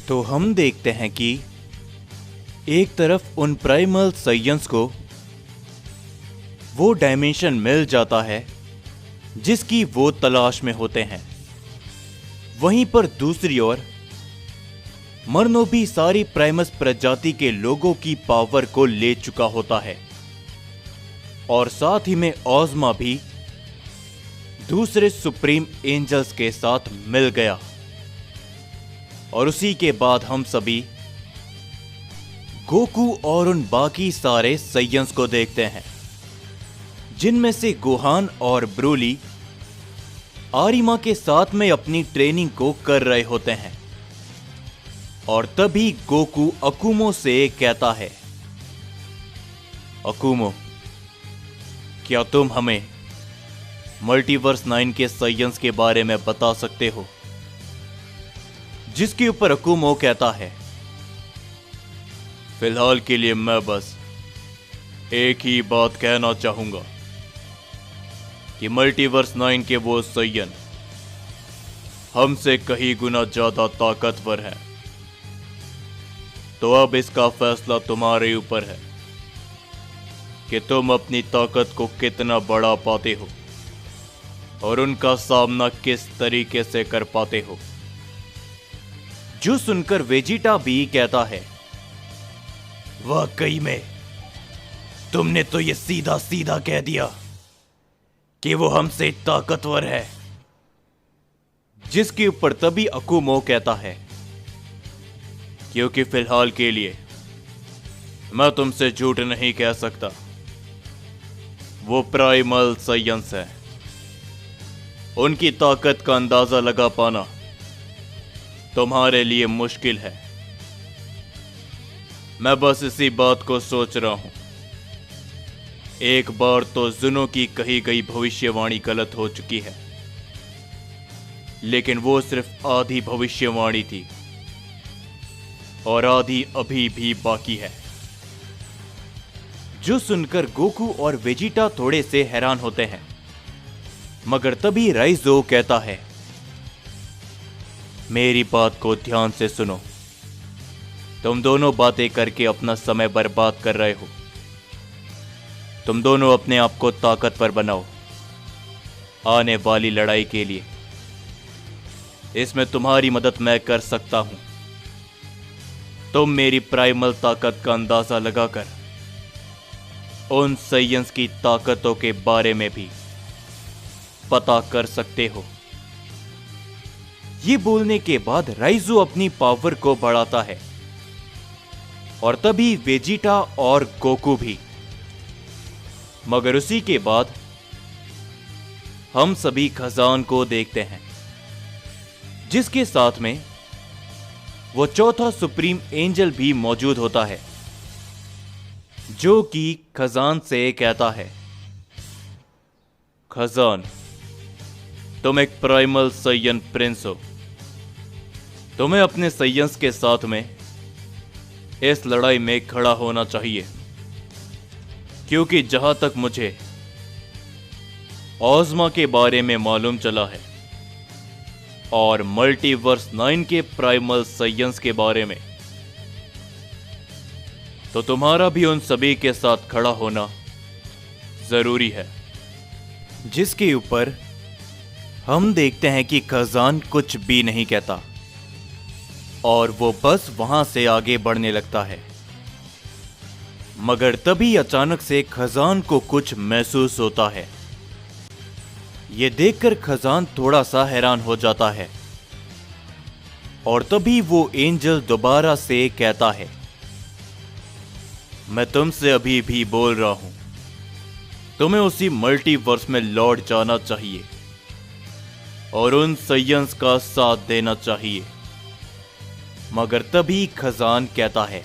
तो हम देखते हैं कि एक तरफ उन प्राइमल साइयंस को वो डायमेंशन मिल जाता है जिसकी वो तलाश में होते हैं। वहीं पर दूसरी ओर मरनो भी सारी प्राइमस प्रजाति के लोगों की पावर को ले चुका होता है और साथ ही में ओज़मा भी दूसरे सुप्रीम एंजल्स के साथ मिल गया। और उसी के बाद हम सभी गोकू और उन बाकी सारे साइयंस को देखते हैं जिनमें से गोहान और ब्रोली आरिमा के साथ में अपनी ट्रेनिंग को कर रहे होते हैं। और तभी गोकू अकुमो से कहता है, अकुमो, क्या तुम हमें मल्टीवर्स 9 के साइयंस के बारे में बता सकते हो? जिसके ऊपर अकुमो कहता है, फिलहाल के लिए मैं बस एक ही बात कहना चाहूंगा कि मल्टीवर्स 9 के वो साइयन हमसे कहीं गुना ज्यादा ताकतवर है। तो अब इसका फैसला तुम्हारे ऊपर है कि तुम अपनी ताकत को कितना बढ़ा पाते हो और उनका सामना किस तरीके से कर पाते हो। जो सुनकर वेजिटा भी कहता है, वाकई में तुमने तो ये सीधा सीधा कह दिया कि वो हमसे ताकतवर है। जिसके ऊपर तभी अकुमो कहता है, क्योंकि फिलहाल के लिए मैं तुमसे झूठ नहीं कह सकता, वो प्राइमल साइयंस है। उनकी ताकत का अंदाजा लगा पाना तुम्हारे लिए मुश्किल है। मैं बस इसी बात को सोच रहा हूं। एक बार तो जुनो की कही गई भविष्यवाणी गलत हो चुकी है, लेकिन वो सिर्फ आधी भविष्यवाणी थी और आधी अभी भी बाकी है। जो सुनकर गोकू और वेजिटा थोड़े से हैरान होते हैं, मगर तभी राइजो कहता है, मेरी बात को ध्यान से सुनो। तुम दोनों बातें करके अपना समय बर्बाद कर रहे हो। तुम दोनों अपने आप को ताकतवर बनाओ आने वाली लड़ाई के लिए। इसमें तुम्हारी मदद मैं कर सकता हूं। तुम मेरी प्राइमल ताकत का अंदाजा लगाकर उन साइयंस की ताकतों के बारे में भी पता कर सकते हो। ये बोलने के बाद राइजो अपनी पावर को बढ़ाता है और तभी वेजिटा और गोकू भी। मगर उसी के बाद हम सभी खजान को देखते हैं, जिसके साथ में वो चौथा सुप्रीम एंजल भी मौजूद होता है, जो कि खजान से कहता है, खजान, तुम एक प्राइमल साइयन प्रिंस हो। तुम्हें अपने साइयंस के साथ में इस लड़ाई में खड़ा होना चाहिए, क्योंकि जहां तक मुझे ओज़मा के बारे में मालूम चला है और मल्टीवर्स 9 के प्राइमल साइयंस के बारे में, तो तुम्हारा भी उन सभी के साथ खड़ा होना जरूरी है। जिसके ऊपर हम देखते हैं कि खजान कुछ भी नहीं कहता और वो बस वहां से आगे बढ़ने लगता है। मगर तभी अचानक से खजान को कुछ महसूस होता है। ये देखकर खजान थोड़ा सा हैरान हो जाता है और तभी वो एंजल दोबारा से कहता है, मैं तुमसे अभी भी बोल रहा हूं, तुम्हें उसी मल्टीवर्स में लौट जाना चाहिए और उन साइयंस का साथ देना चाहिए। मगर तभी खजान कहता है,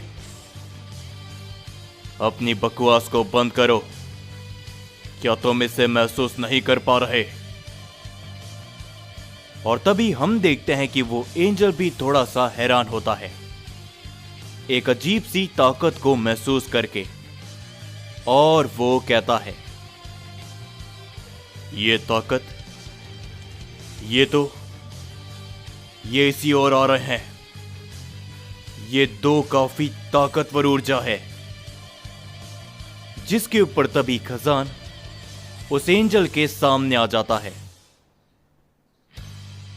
अपनी बकवास को बंद करो। क्या तुम इसे महसूस नहीं कर पा रहे? और तभी हम देखते हैं कि वो एंजल भी थोड़ा सा हैरान होता है, एक अजीब सी ताकत को महसूस करके, और वो कहता है, ये ताकत, ये इसी ओर आ रहे हैं। ये दो काफी ताकतवर ऊर्जा है। जिसके ऊपर तभी खजान उस एंजल के सामने आ जाता है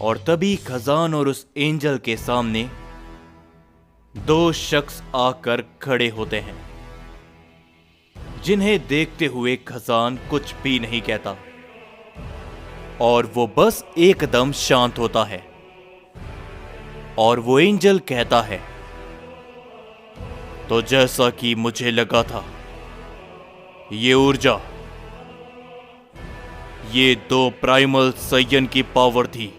और तभी खजान और उस एंजल के सामने दो शख्स आकर खड़े होते हैं, जिन्हें देखते हुए खजान कुछ भी नहीं कहता और वो बस एकदम शांत होता है। और वो एंजल कहता है, तो जैसा कि मुझे लगा था, ये ऊर्जा, ये दो प्राइमल साइयन की पावर थी।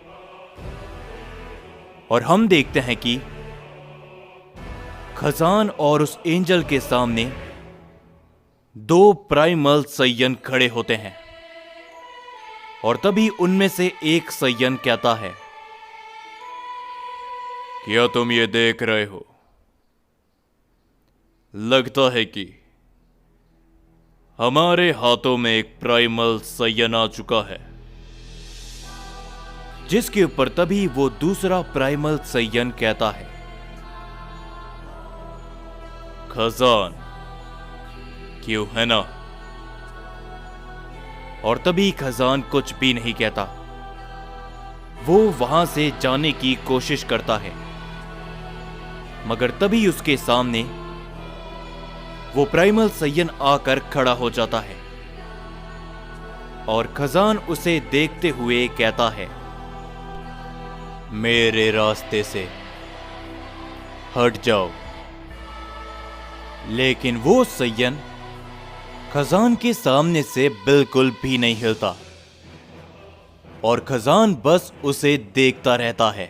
और हम देखते हैं कि खजान और उस एंजल के सामने दो प्राइमल साइयन खड़े होते हैं और तभी उनमें से एक साइयन कहता है, क्या तुम ये देख रहे हो? लगता है कि हमारे हाथों में एक प्राइमल साइयन आ चुका है। जिसके ऊपर तभी वो दूसरा प्राइमल साइयन कहता है, खजान, क्यों है ना? और तभी खजान कुछ भी नहीं कहता। वो वहां से जाने की कोशिश करता है, मगर तभी उसके सामने वो प्राइमल साइयन आकर खड़ा हो जाता है और खजान उसे देखते हुए कहता है, मेरे रास्ते से हट जाओ। लेकिन वो साइयन खजान के सामने से बिल्कुल भी नहीं हिलता और खजान बस उसे देखता रहता है।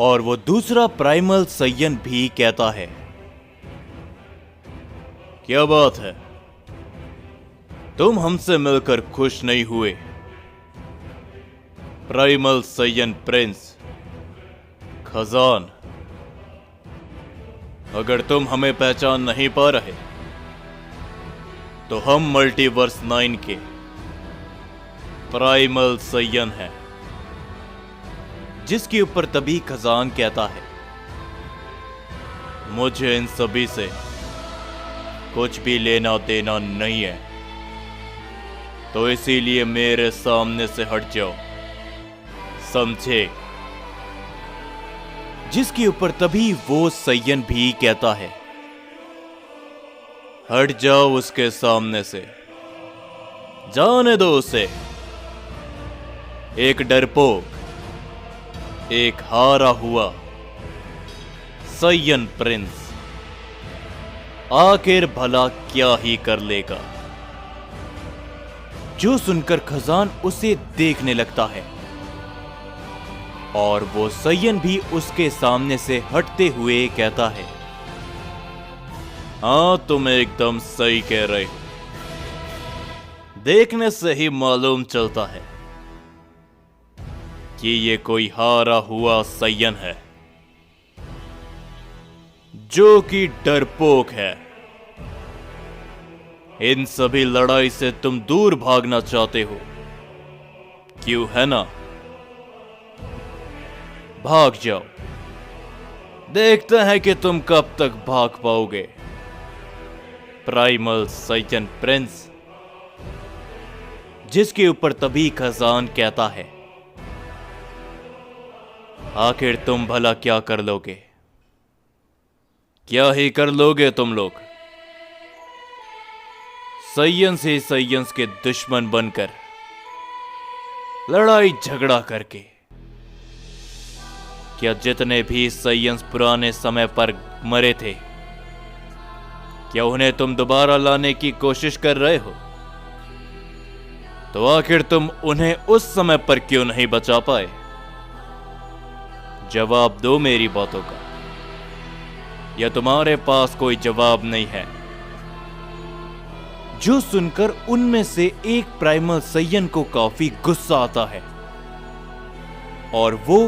और वो दूसरा प्राइमल साइयन भी कहता है, क्या बात है, तुम हमसे मिलकर खुश नहीं हुए? प्राइमल साइयन प्रिंस खजान, अगर तुम हमें पहचान नहीं पा रहे तो हम मल्टीवर्स 9 के प्राइमल साइयन हैं। जिसके ऊपर तभी खजान कहता है, मुझे इन सभी से कुछ भी लेना देना नहीं है, तो इसीलिए मेरे सामने से हट जाओ, समझे? जिसके ऊपर तभी वो साइयन भी कहता है, हट जाओ उसके सामने से, जाने दो उसे। एक डरपोक, एक हारा हुआ साइयन प्रिंस आखिर भला क्या ही कर लेगा। जो सुनकर खजान उसे देखने लगता है और वो साइयन भी उसके सामने से हटते हुए कहता है, हाँ, तुम एकदम सही कह रहे हो। देखने से ही मालूम चलता है कि ये कोई हारा हुआ साइयन है, जो कि डरपोक है। इन सभी लड़ाई से तुम दूर भागना चाहते हो, क्यों है ना? भाग जाओ, देखते हैं कि तुम कब तक भाग पाओगे, प्राइमल साइयन प्रिंस। जिसके ऊपर तभी खजान कहता है, आखिर तुम भला क्या कर लोगे? क्या ही कर लोगे तुम लोग? साइयन से साइयंस के दुश्मन बनकर, लड़ाई झगड़ा करके। क्या जितने भी साइयंस पुराने समय पर मरे थे, क्या उन्हें तुम दोबारा लाने की कोशिश कर रहे हो? तो आखिर तुम उन्हें उस समय पर क्यों नहीं बचा पाए? जवाब दो मेरी बातों का, या तुम्हारे पास कोई जवाब नहीं है? जो सुनकर उनमें से एक प्राइमल साइयन को काफी गुस्सा आता है और वो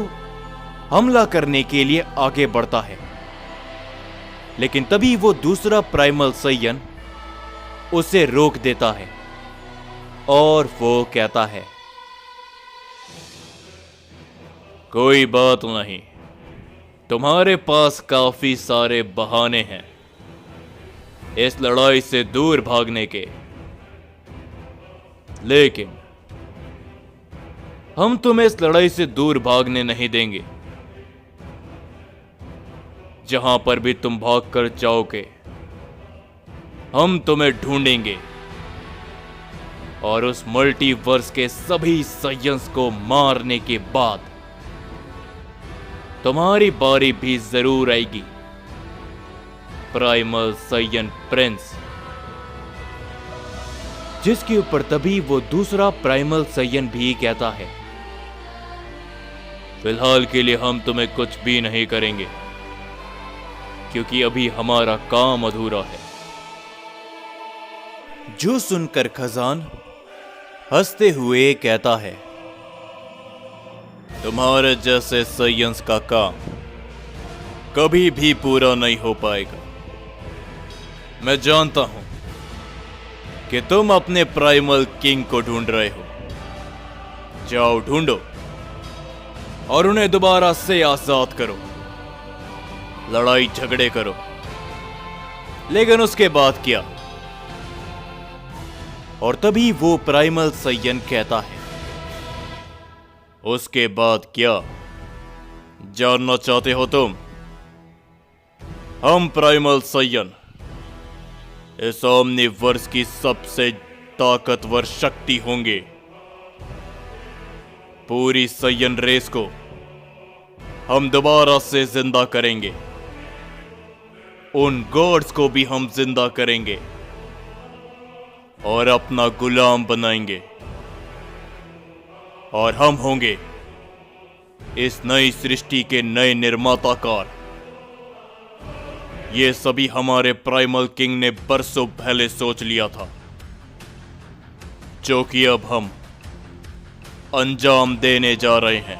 हमला करने के लिए आगे बढ़ता है। लेकिन तभी वो दूसरा प्राइमल साइयन उसे रोक देता है और वो कहता है, कोई बात नहीं, तुम्हारे पास काफी सारे बहाने हैं इस लड़ाई से दूर भागने के, लेकिन हम तुम्हें इस लड़ाई से दूर भागने नहीं देंगे। जहां पर भी तुम भागकर जाओगे, हम तुम्हें ढूंढेंगे और उस मल्टीवर्स के सभी साइयंस को मारने के बाद तुम्हारी बारी भी जरूर आएगी, प्राइमल साइयन प्रिंस। जिसके ऊपर तभी वो दूसरा प्राइमल साइयन भी कहता है, फिलहाल के लिए हम तुम्हें कुछ भी नहीं करेंगे, क्योंकि अभी हमारा काम अधूरा है। जो सुनकर खजान हंसते हुए कहता है, तुम्हारे जैसे साइयंस का काम कभी भी पूरा नहीं हो पाएगा। मैं जानता हूं कि तुम अपने प्राइमल किंग को ढूंढ रहे हो। जाओ ढूंढो और उन्हें दोबारा से आजाद करो, लड़ाई झगड़े करो, लेकिन उसके बाद क्या? और तभी वो प्राइमल साइयन कहता है, उसके बाद क्या जानना चाहते हो तुम? हम प्राइमल साइयन इस ओमनिवर्स की सबसे ताकतवर शक्ति होंगे। पूरी साइयन रेस को हम दोबारा से जिंदा करेंगे, उन गॉड्स को भी हम जिंदा करेंगे और अपना गुलाम बनाएंगे, और हम होंगे इस नई सृष्टि के नए निर्माताकार। ये सभी हमारे प्राइमल किंग ने बरसों पहले सोच लिया था, जो कि अब हम अंजाम देने जा रहे हैं।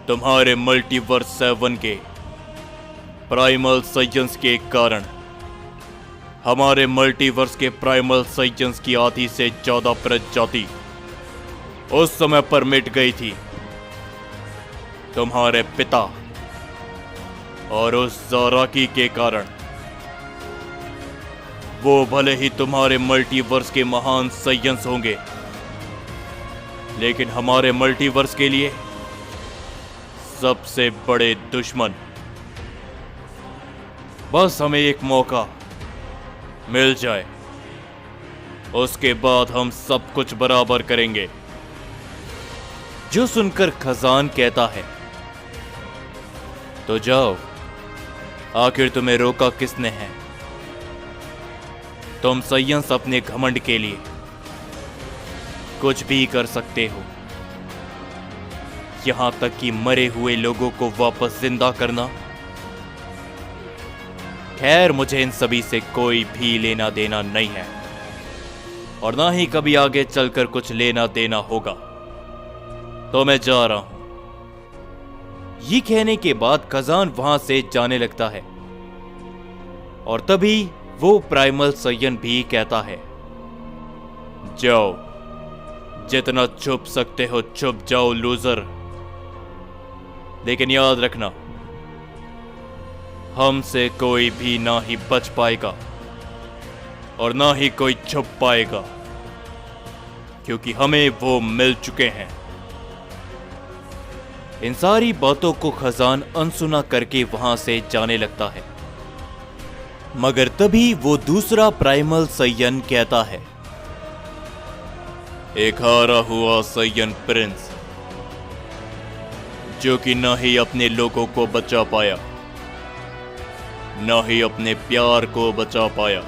तुम्हारे मल्टीवर्स 7 के प्राइमल साइयंस के कारण हमारे मल्टीवर्स के प्राइमल साइयंस की आधी से ज्यादा प्रजाति उस समय पर मिट गई थी। तुम्हारे पिता और उस ज़ाराकी के कारण वो भले ही तुम्हारे मल्टीवर्स के महान साइयंस होंगे, लेकिन हमारे मल्टीवर्स के लिए सबसे बड़े दुश्मन। बस हमें एक मौका मिल जाए, उसके बाद हम सब कुछ बराबर करेंगे। जो सुनकर खजान कहता है, तो जाओ, आखिर तुम्हें रोका किसने है? तुम साइयंस अपने घमंड के लिए कुछ भी कर सकते हो, यहां तक कि मरे हुए लोगों को वापस जिंदा करना। खैर, मुझे इन सभी से कोई भी लेना देना नहीं है, और ना ही कभी आगे चलकर कुछ लेना देना होगा, तो मैं जा रहा हूं। ये कहने के बाद खजान वहां से जाने लगता है, और तभी वो प्राइमल साइयन भी कहता है, जाओ, जितना छुप सकते हो छुप जाओ लूजर, लेकिन याद रखना, हमसे कोई भी ना ही बच पाएगा और ना ही कोई छुप पाएगा, क्योंकि हमें वो मिल चुके हैं। इन सारी बातों को खजान अनसुना करके वहां से जाने लगता है, मगर तभी वो दूसरा प्राइमल साइयन कहता है, एक हारा हुआ साइयन प्रिंस, जो कि ना ही अपने लोगों को बचा पाया, ना ही अपने प्यार को बचा पाया,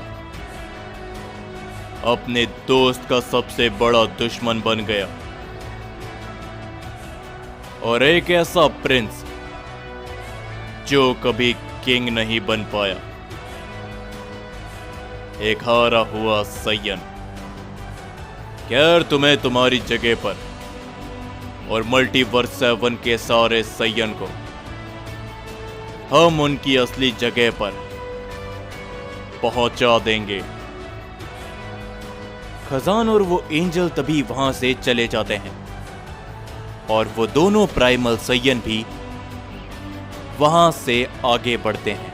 अपने दोस्त का सबसे बड़ा दुश्मन बन गया, और एक ऐसा प्रिंस जो कभी किंग नहीं बन पाया, एक हारा हुआ साइयन। खैर, तुम्हें तुम्हारी जगह पर और मल्टीवर्स 7 के सारे साइयन को हम उनकी असली जगह पर पहुंचा देंगे। खजान और वो एंजल तभी वहां से चले जाते हैं, और वो दोनों प्राइमल साइयन भी वहां से आगे बढ़ते हैं।